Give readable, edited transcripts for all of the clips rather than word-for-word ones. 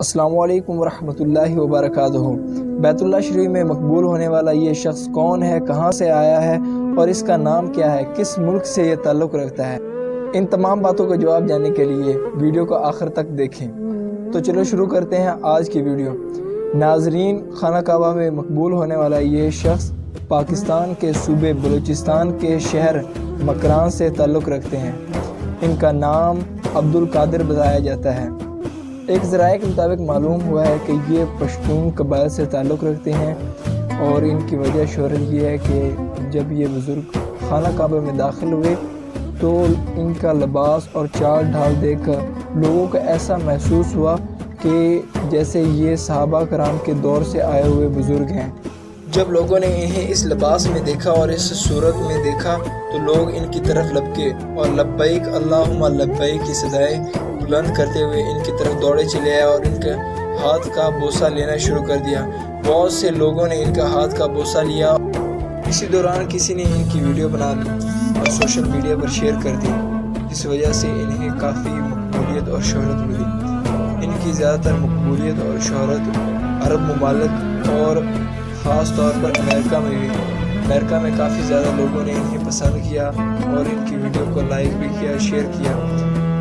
अस्सलामु अलैकुम वरहमतुल्लाहि वबरकातुहू। बैतुल्लाह शरीफ में मकबूल होने वाला ये शख्स कौन है, कहाँ से आया है और इसका नाम क्या है, किस मुल्क से ये ताल्लुक़ रखता है, इन तमाम बातों का जवाब जानने के लिए वीडियो को आखिर तक देखें। तो चलो शुरू करते हैं आज की वीडियो। नाजरीन, खाना काबा में मकबूल होने वाला ये शख्स पाकिस्तान के सूबे बलूचिस्तान के शहर मकरान से ताल्लुक़ रखते हैं। इनका नाम अब्दुल कादिर बताया जाता है। एक ज़राए के मुताबिक मालूम हुआ है कि ये पश्तून कबाइल से ताल्लुक़ रखते हैं और इनकी वजह शोहरत ये है कि जब ये बुज़ुर्ग खाना काबा में दाखिल हुए तो इनका लिबास और चाल ढाल देखकर लोगों को ऐसा महसूस हुआ कि जैसे ये सहाबा कराम के दौर से आए हुए बुज़ुर्ग हैं। जब लोगों ने इन्हें इस लिबास में देखा और इस सूरत में देखा तो लोग इनकी तरफ लपके और लब्बैक अल्लाहुम्मा लब्बैक की सदाएं बुलंद करते हुए इनकी तरफ दौड़े चले आए और इनके हाथ का बोसा लेना शुरू कर दिया। बहुत से लोगों ने इनका हाथ का बोसा लिया। इसी दौरान किसी ने इनकी वीडियो बना ली और सोशल मीडिया पर शेयर कर दी, जिस वजह से इन्हें काफ़ी मकबूलियत और शोहरत मिली। इनकी ज़्यादातर मकबूलियत और शोहरत अरब ममालिक और ख़ास तौर पर अमेरिका में हुई। अमेरिका में काफ़ी ज़्यादा लोगों ने इन्हें पसंद किया और इनकी वीडियो को लाइक भी किया, शेयर किया,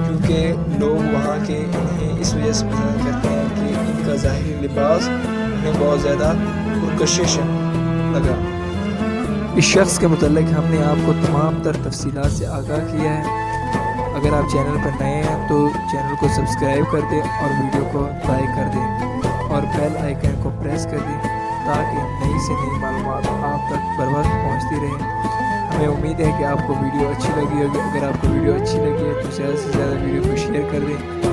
क्योंकि लोग वहाँ के इन्हें इस वजह से पसंद करते हैं कि इनका ज़ाहिरी लिबास उन्हें बहुत ज़्यादा पुरकशिश लगा। इस शख्स के मुतल्लिक हमने आपको तमाम तर तफसीलात से आगाह किया है। अगर आप चैनल पर नए हैं तो चैनल को सब्सक्राइब कर दें और वीडियो को लाइक कर दें और बेल आइकन को प्रेस कर दें ताकि नई से नई मालूमात आप तक बर वक्त पहुँचती रहे। हमें उम्मीद है कि आपको वीडियो अच्छी लगी होगी। अगर आपको वीडियो अच्छी लगी है तो ज़्यादा से ज़्यादा वीडियो को शेयर कर दें।